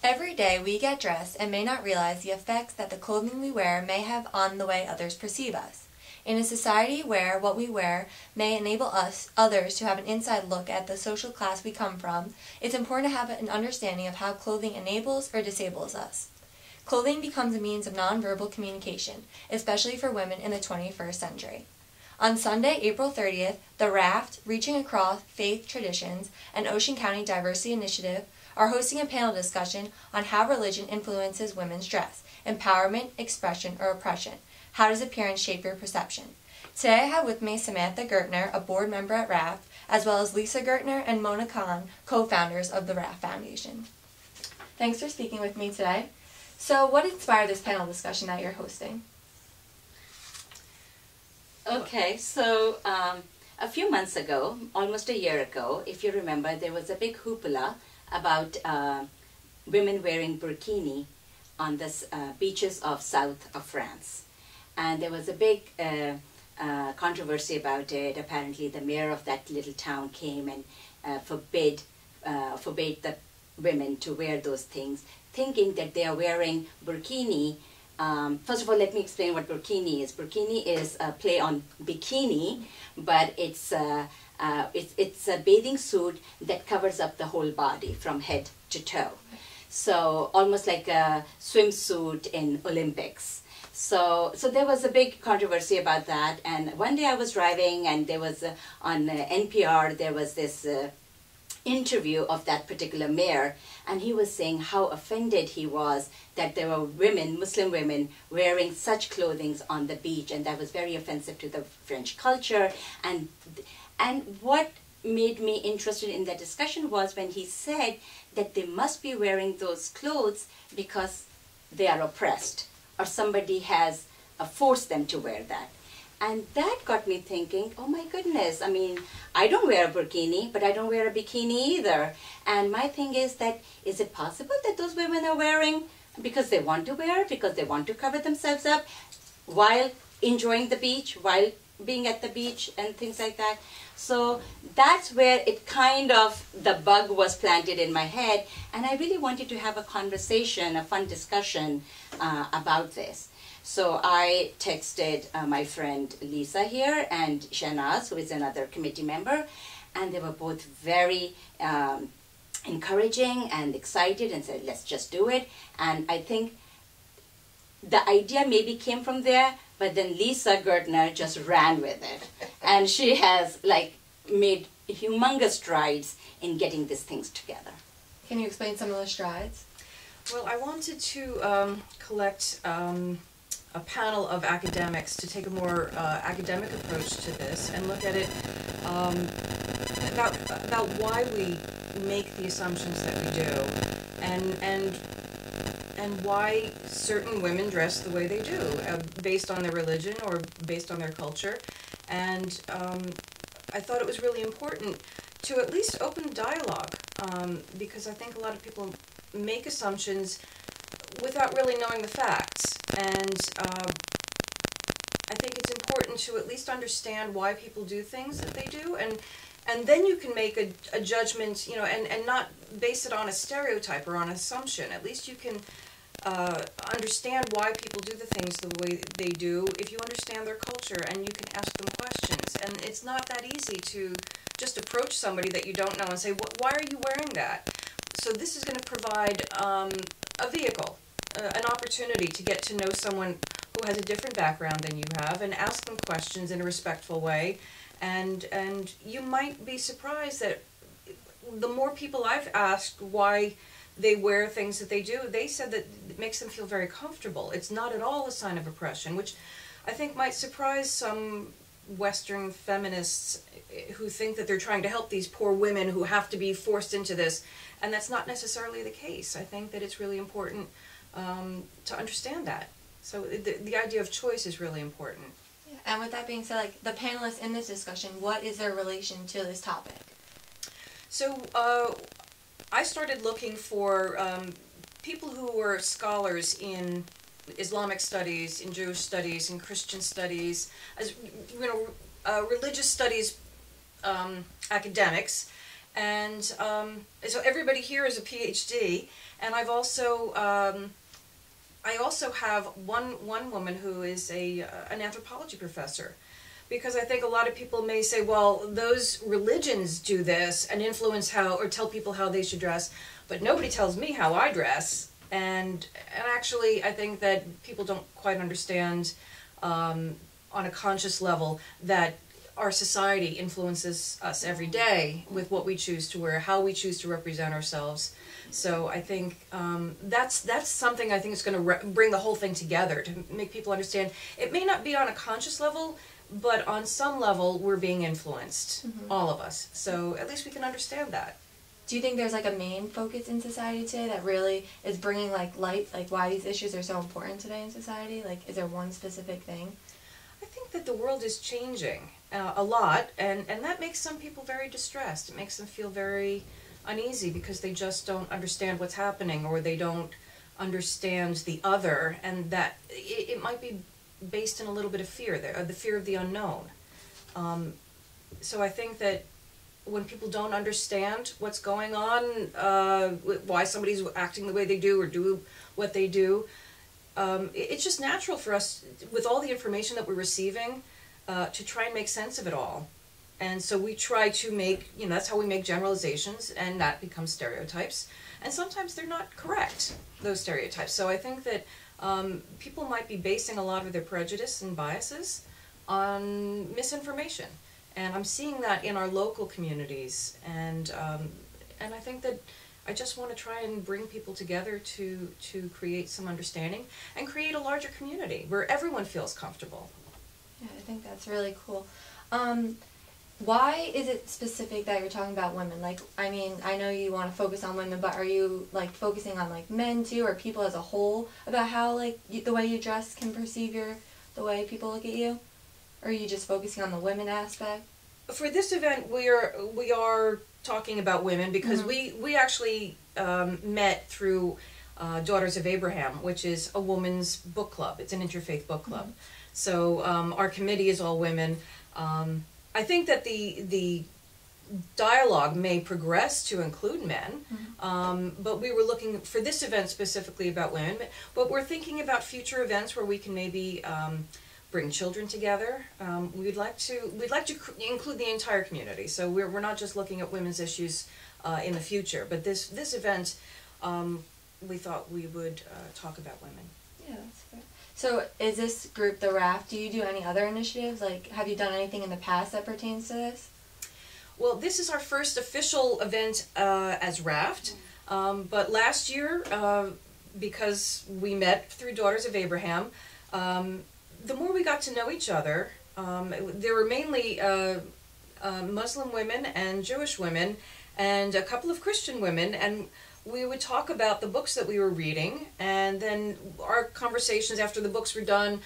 Every day we get dressed and may not realize the effects that the clothing we wear may have on the way others perceive us. In a society where what we wear may enable others to have an inside look at the social class we come from, it's important to have an understanding of how clothing enables or disables us. Clothing becomes a means of nonverbal communication, especially for women in the 21st century. On Sunday, April 30th, the RAFT, Reaching Across Faith Traditions, and Ocean County Diversity Initiative are hosting a panel discussion on how religion influences women's dress, empowerment, expression, or oppression. How does appearance shape your perception? Today I have with me Samantha Gertner, a board member at RAFT, as well as Lisa Gertner and Mona Khan, co-founders of the RAFT Foundation. Thanks for speaking with me today. So what inspired this panel discussion that you're hosting? Okay, so a few months ago, almost a year ago, if you remember, there was a big hoopla about women wearing burkini on the beaches of south of France. And there was a big controversy about it. Apparently the mayor of that little town came and forbade the women to wear those things, thinking that they are wearing burkini. First of all, let me explain what burkini is. Burkini is a play on bikini, but it's a bathing suit that covers up the whole body from head to toe. So almost like a swimsuit in Olympics. So there was a big controversy about that. And one day I was driving, and there was on NPR there was this interview of that particular mayor, and he was saying how offended he was that there were women, Muslim women, wearing such clothing on the beach, and that was very offensive to the French culture. And what made me interested in that discussion was when he said that they must be wearing those clothes because they are oppressed, or somebody has forced them to wear that. And that got me thinking, oh my goodness, I mean, I don't wear a burkini, but I don't wear a bikini either. And my thing is that, is it possible that those women are wearing because they want to wear, because they want to cover themselves up while enjoying the beach, while being at the beach and things like that? So that's where it kind of, the bug was planted in my head, and I really wanted to have a conversation, a fun discussion about this. So I texted my friend Lisa here and Shanaz, who is another committee member, and they were both very encouraging and excited and said, let's just do it. And I think the idea maybe came from there, but then Lisa Gertner just ran with it. And she has made humongous strides in getting these things together. Can you explain some of the strides? Well, I wanted to collect a panel of academics to take a more academic approach to this and look at it about why we make the assumptions that we do, and why certain women dress the way they do, based on their religion or based on their culture. And I thought it was really important to at least open dialogue, because I think a lot of people make assumptions without really knowing the facts. And I think it's important to at least understand why people do things that they do, and then you can make a judgment, and not base it on a stereotype or on an assumption. At least you can understand why people do the things the way they do if you understand their culture, and you can ask them questions. And it's not that easy to just approach somebody that you don't know and say, why are you wearing that? So this is going to provide a vehicle, an opportunity to get to know someone who has a different background than you have, and ask them questions in a respectful way. And you might be surprised that the more people I've asked why they wear things that they do, they said that it makes them feel very comfortable. It's not at all a sign of oppression, which I think might surprise some Western feminists who think that they're trying to help these poor women who have to be forced into this. And that's not necessarily the case. I think that it's really important to understand that. So the idea of choice is really important. Yeah. And with that being said, the panelists in this discussion, what is their relation to this topic? So I started looking for people who were scholars in Islamic studies, in Jewish studies, in Christian studies, as religious studies academics, And so everybody here is a PhD, and I also have one woman who is an anthropology professor, because I think a lot of people may say, well, those religions do this and influence how, or tell people how they should dress, but nobody tells me how I dress. And actually, I think that people don't quite understand on a conscious level that our society influences us every day with what we choose to wear, how we choose to represent ourselves. So I think that's something I think is going to bring the whole thing together, to make people understand. It may not be on a conscious level, but on some level we're being influenced, all of us. So at least we can understand that. Do you think there's like a main focus in society today that really is bringing like light, like why these issues are so important today in society? Like, is there one specific thing? I think that the world is changing a lot, and that makes some people very distressed. It makes them feel very uneasy because they just don't understand what's happening, or they don't understand the other, and that it might be based in a little bit of fear there, the fear of the unknown. So I think that when people don't understand what's going on, why somebody's acting the way they do or do what they do, it's just natural for us, with all the information that we're receiving, to try and make sense of it all. And so we try to make, that's how we make generalizations, and that becomes stereotypes. And sometimes they're not correct, those stereotypes. So I think that people might be basing a lot of their prejudice and biases on misinformation. And I'm seeing that in our local communities. And I think that I just want to try and bring people together to create some understanding and create a larger community where everyone feels comfortable. Yeah, I think that's really cool. Why is it specific that you're talking about women? Like, I mean, I know you want to focus on women, but are you like focusing on like men too, or people as a whole, about how like the way you dress can perceive the way people look at you? Or are you just focusing on the women aspect? For this event, we are talking about women because we actually met through Daughters of Abraham, which is a women's book club. It's an interfaith book club. So our committee is all women. I think that the dialogue may progress to include men, but we were looking for this event specifically about women. But we're thinking about future events where we can maybe bring children together. We'd like to include the entire community. So we're not just looking at women's issues in the future, but this event, we thought we would talk about women. Yeah, that's fair. So is this group, the RAFT, do you do any other initiatives? Like, have you done anything in the past that pertains to this? Well, this is our first official event as RAFT, but last year, because we met through Daughters of Abraham, the more we got to know each other, there were mainly Muslim women and Jewish women and a couple of Christian women, and we would talk about the books that we were reading, and then our conversations after the books were done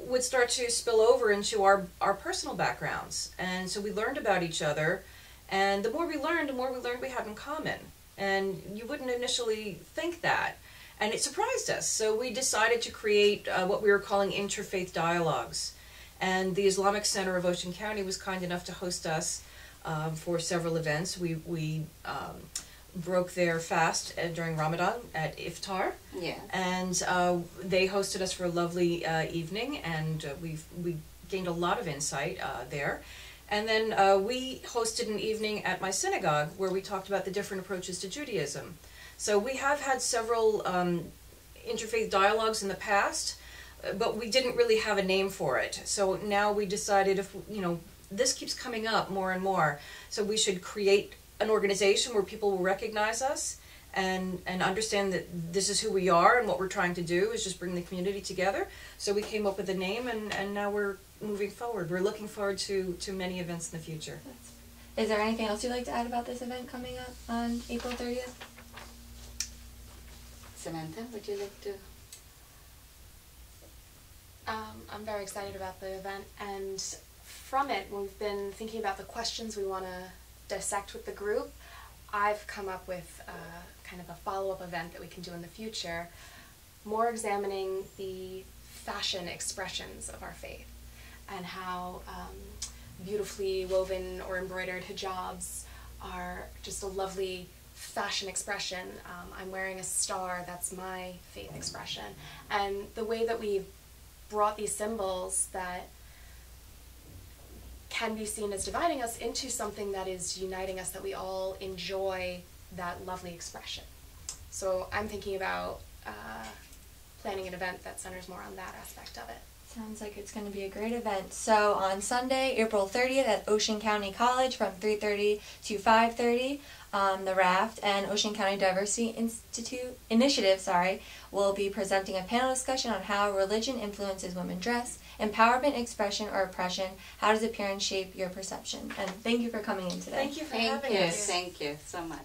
would start to spill over into our personal backgrounds. And so we learned about each other, and the more we learned we had in common. And you wouldn't initially think that. And it surprised us. So we decided to create what we were calling interfaith dialogues. And the Islamic Center of Ocean County was kind enough to host us for several events. We broke their fast during Ramadan at Iftar. Yeah. And they hosted us for a lovely evening, and we gained a lot of insight there. And then we hosted an evening at my synagogue where we talked about the different approaches to Judaism. So we have had several interfaith dialogues in the past, but we didn't really have a name for it. So now we decided, if this keeps coming up more and more, so we should create an organization where people will recognize us and understand that this is who we are, and what we're trying to do is just bring the community together. So we came up with a name, and now we're moving forward. We're looking forward to many events in the future. Is there anything else you'd like to add about this event coming up on April 30th? Samantha, would you like to? I'm very excited about the event, and from it, we've been thinking about the questions we want to dissect with the group. I've come up with kind of a follow-up event that we can do in the future, more examining the fashion expressions of our faith and how beautifully woven or embroidered hijabs are just a lovely fashion expression. I'm wearing a star, that's my faith expression. And the way that we've brought these symbols that can be seen as dividing us into something that is uniting us, that we all enjoy that lovely expression. So I'm thinking about planning an event that centers more on that aspect of it. Sounds like it's going to be a great event. So on Sunday, April 30th at Ocean County College from 3:30 to 5:30, the RAFT and Ocean County Diversity Initiative will be presenting a panel discussion on how religion influences women dress, empowerment, expression, or oppression. How does appearance shape your perception? And thank you for coming in today. Thank you for having us. Thank you so much.